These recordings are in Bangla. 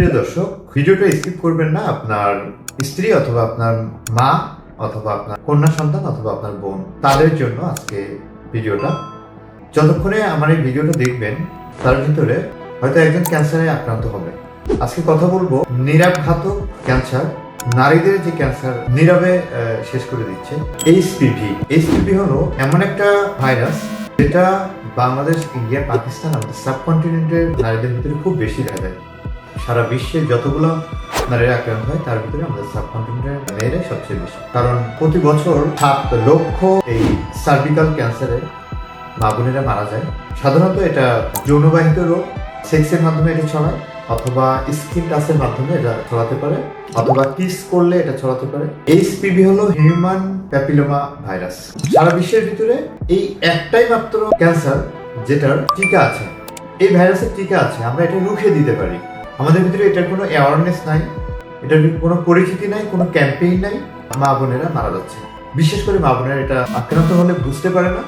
প্রিয় দর্শক, ভিডিওটা স্কিপ করবেন না। আপনার স্ত্রী অথবা আপনার মা অথবা আপনার কন্যা সন্তান অথবা আপনার বোন, তাদের জন্য আজকে ভিডিওটা। যতক্ষণে আমার এই ভিডিওটা দেখবেন তার ভিতরে হয়তো একজন ক্যান্সারে আক্রান্ত হবে। আজকে কথা বলবো নীরবঘাতক ক্যান্সার, নারীদের যে ক্যান্সার নীরবে শেষ করে দিচ্ছে, এইচপিভি হলো এমন একটা ভাইরাস যেটা বাংলাদেশ, ইন্ডিয়া, পাকিস্তান, আমাদের সাবকন্টিনেন্টের নারীদের ভিতরে খুব বেশি দেখা যায়। সারা বিশ্বে যতগুলো নারীরা আক্রান্ত হয় তার ভিতরে আমাদের সাবকন্টিনেন্টের মেয়েরাই সবচেয়ে বেশি। কারণ প্রতি বছর 7 লক্ষ এই সার্ভিক্যাল ক্যান্সারে মা বোনেরা মারা যায়। সাধারণত এটা যৌনবাহিত রোগ, সেক্সের মাধ্যমে এটা ছড়ায়, অথবা স্কিন টাচের মাধ্যমে এটা ছড়াতে পারে, অথবা কিস করলে এটা ছড়াতে পারে। এইচপিভি হলো হিউম্যান প্যাপিলোমা ভাইরাস। সারা বিশ্বের ভিতরে এই একটাই মাত্র ক্যান্সার যেটার টিকা আছে। এই ভাইরাসের টিকা আছে, আমরা এটা রুখে দিতে পারি। আমাদের ভিতরে এটার কোনো অ্যাওয়ারনেস নাই, এটার কোনো পরিচিতি নাই, কোনো ক্যাম্পেইন নাই। মা বোনেরা মারা যাচ্ছে। বিশেষ করে মা বোনেরা এটা আক্রান্ত হলে বুঝতে পারে না,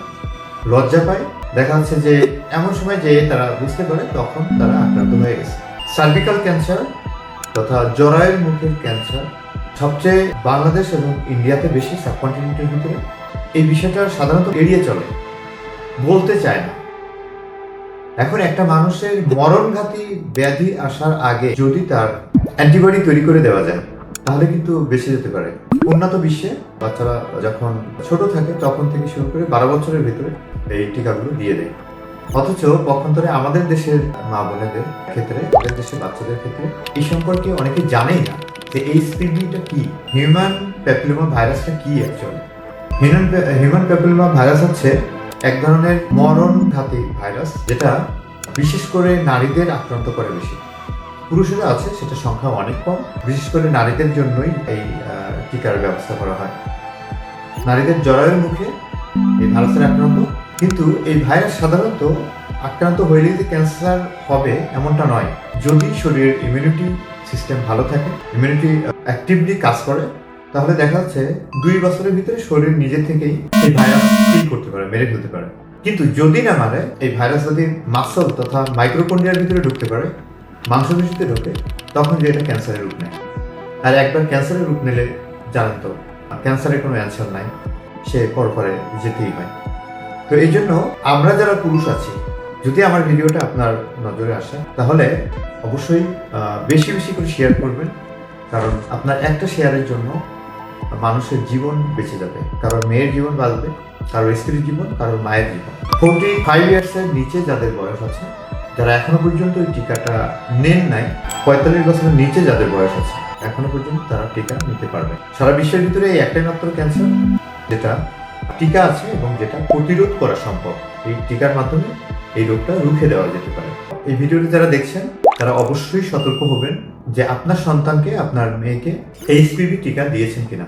লজ্জা পায়। দেখা যাচ্ছে যে এমন সময় যে তারা বুঝতে পারে তখন তারা আক্রান্ত হয়ে গেছে। সার্ভিক্যাল ক্যান্সার তথা জরায়ুর মুখের ক্যান্সার সবচেয়ে বাংলাদেশ এবং ইন্ডিয়াতে বেশি, সাবকন্টিনেন্টের ভিতরে। এই বিষয়টা সাধারণত এড়িয়ে চলে, বলতে চায় না। এখন একটা মানুষের মরণঘাতী ব্যাধি আসার আগে যদি তার অ্যান্টিবডি তৈরি করে দেওয়া যায় তাহলে কিন্তু বেঁচে যেতে পারে। উন্নত বিশ্বে বাচ্চারা যখন ছোট থাকে তখন থেকে শুরু করে 12 বছরের ভিতরে এই টিকাগুলো দিয়ে দেয়। অথচ পক্ষান্তরে আমাদের দেশের মা বোনেদের ক্ষেত্রে, আমাদের দেশের বাচ্চাদের ক্ষেত্রে এই সম্পর্কে অনেকে জানেই না যে এইচপিভিটা কি, হিউম্যান প্যাপিলোমা ভাইরাসটা কি। অ্যাকচুয়ালি হিউম্যান প্যাপিলোমা ভাইরাস হচ্ছে এক ধরনের মরণঘাতী ভাইরাস, যেটা বিশেষ করে নারীদের আক্রান্ত করে বেশি। পুরুষেরা আছে সেটা সংখ্যা অনেক কম। বিশেষ করে নারীদের জন্যই এই টিকার ব্যবস্থা করা হয়। নারীদের জরায়ুর মুখে এই ভাইরাসের আক্রান্ত। কিন্তু এই ভাইরাস সাধারণত আক্রান্ত হইলেই যে ক্যান্সার হবে এমনটা নয়। যদি শরীরের ইমিউনিটি সিস্টেম ভালো থাকে, ইমিউনিটি অ্যাক্টিভলি কাজ করে, তাহলে দেখা যাচ্ছে 2 বছরের ভিতরে শরীর নিজে থেকেই এই ভাইরাস কিল করতে পারে, মেরে ফেলতে পারে। কিন্তু যদি না মারে, এই ভাইরাস যদি মাসল তথা মাইক্রোকন্ড্রিয়ার ভিতরে ঢুকতে পারে, মাংসপেশিতে ঢোকে, তখন যে এটা ক্যান্সারের রূপ নেয়। আর একবার ক্যান্সারের রূপ নিলে জানেন তো, ক্যান্সারের কোনো অ্যান্সার নাই, সে পরে যেতেই হয়। তো এই জন্য আমরা যারা পুরুষ আছি, যদি আমার ভিডিওটা আপনার নজরে আসে তাহলে অবশ্যই বেশি বেশি করে শেয়ার করবেন। কারণ আপনার একটা শেয়ারের জন্য মানুষের জীবন বেঁচে যাবে। কারোর মেয়ের জীবন বাঁচবে, কারোর স্ত্রীর জীবন, কারোর মায়ের জীবন। 45 ইয়ার্সের নিচে যাদের বয়স আছে, যারা এখনো পর্যন্ত এই টিকাটা নেন নাই, 45 বছরের নিচে যাদের বয়স আছে, এখনো পর্যন্ত তারা টিকা নিতে পারবে। সারা বিশ্বের ভিতরে এই একটাই মাত্র ক্যান্সার যেটা টিকা আছে এবং যেটা প্রতিরোধ করা সম্ভব। এই টিকার মাধ্যমে এই রোগটা রুখে দেওয়া যেতে পারে। এই ভিডিওটি যারা দেখছেন তারা অবশ্যই সতর্ক হবেন যে আপনার সন্তানকে, আপনার মেয়েকে এইচপিভি টিকা দিয়েছেন কিনা।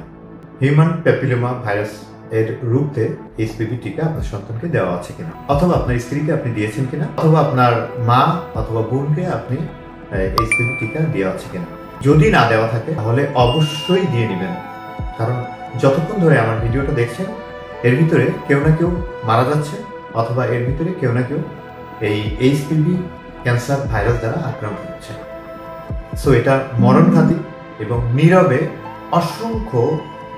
হিউম্যান প্যাপিলোমা ভাইরাস এর রূপতে এইচপিভি টিকা আপনার সন্তানকে দেওয়া আছে কিনা, অথবা আপনার স্ত্রীকে আপনি দিয়েছেন কিনা, অথবা আপনার মা অথবা বোনকে আপনি এইচপিভি টিকা দেওয়া আছে কিনা। যদি না দেওয়া থাকে তাহলে অবশ্যই দিয়ে নেবেন। কারণ যতক্ষণ ধরে আমার ভিডিওটা দেখছেন এর ভিতরে কেউ না কেউ মারা যাচ্ছে, অথবা এর ভিতরে কেউ না কেউ এই এইচপিভি ক্যান্সার ভাইরাস দ্বারা আক্রান্ত হচ্ছে। সো এটা মরণঘাতী এবং নীরবে অসংখ্য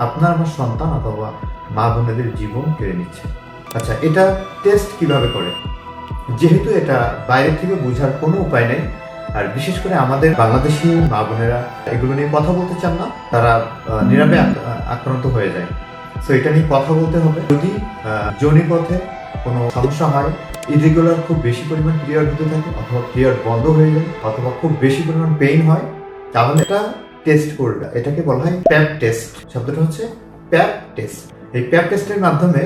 আপনার আমার সন্তান অথবা মা বোনেদের জীবন কেড়ে নিচ্ছে। আচ্ছা, এটা টেস্ট কিভাবে করে? যেহেতু এটা বাইরে থেকে বোঝার কোনো উপায় নেই, আর বিশেষ করে আমাদের বাংলাদেশি মা বোনেরা এগুলো নিয়ে কথা বলতে চান না, তারা নীরবে আক্রান্ত হয়ে যায়। সো এটা নিয়ে কথা বলতে হবে। যদি যোনিপথে কোনো সমস্যা হয়, ইরেগুলার খুব বেশি পরিমাণ পিরিয়ড হতে থাকে, অথবা পিরিয়ড বন্ধ হয়ে যায়, অথবা খুব বেশি পরিমাণ পেইন হয়, তাহলে এটা টেস্ট করবে। এটাকে বলা হয় প্যাপ টেস্ট। শব্দটা হচ্ছে প্যাপ টেস্ট। এই প্যাপ টেস্টের মাধ্যমে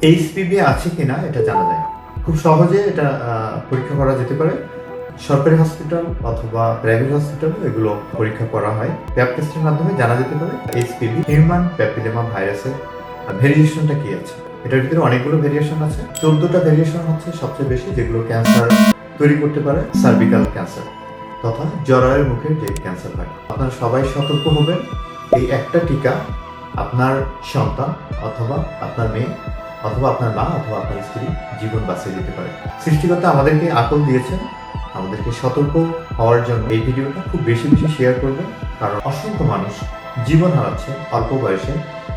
এইচপিভি আছে কিনা এটা জানা যায়। খুব সহজে এটা পরীক্ষা করা যেতে পারে। সরকারি হসপিটাল অথবা প্রাইভেট হসপিটাল এগুলো পরীক্ষা করা হয়। প্যাপ টেস্টের মাধ্যমে জানা যেতে পারে এইচপিভি, হিউম্যান প্যাপিলোমা ভাইরাসের ভেরিয়েশনটা কি আছে। এটার ভিতরে অনেকগুলো ভেরিয়েশন আছে। 14টা ভেরিয়েশন হচ্ছে সবচেয়ে বেশি, যেগুলো ক্যান্সার তৈরি করতে পারে, সার্ভিক্যাল ক্যান্সার তথা জরায়ুর মুখের যে ক্যান্সার হয়। আপনারা সবাই সতর্ক হবেন। এই একটা টিকা আপনার সন্তান অথবা আপনার মেয়ে অথবা আপনার মা অথবা আপনার স্ত্রী জীবন বাঁচিয়ে দিতে পারে। সৃষ্টিকর্তা আমাদেরকে আকল দিয়েছেন, আমাদেরকে সতর্ক হওয়ার জন্য এই ভিডিওটা খুব বেশি বেশি শেয়ার করবেন, কারণ অসংখ্য মানুষ জীবন হারাচ্ছে অল্প বয়সে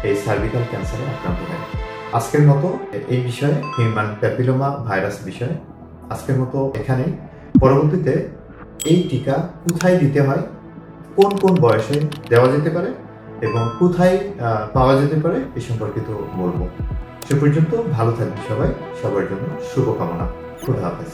এই সার্ভিক্যাল ক্যান্সারে আক্রান্ত হয়ে। আজকের মতো এই বিষয়ে, হিউম্যান প্যাপিলোমা ভাইরাস বিষয়ে আজকের মতো এখানে। পরবর্তীতে এই টিকা কোথায় দিতে হয়, কোন কোন বয়সে দেওয়া যেতে পারে এবং কোথায় পাওয়া যেতে পারে এ সম্পর্কিত বলবো। সে পর্যন্ত ভালো থাকবে সবাই, সবার জন্য শুভকামনা। খুদা হাফেজ।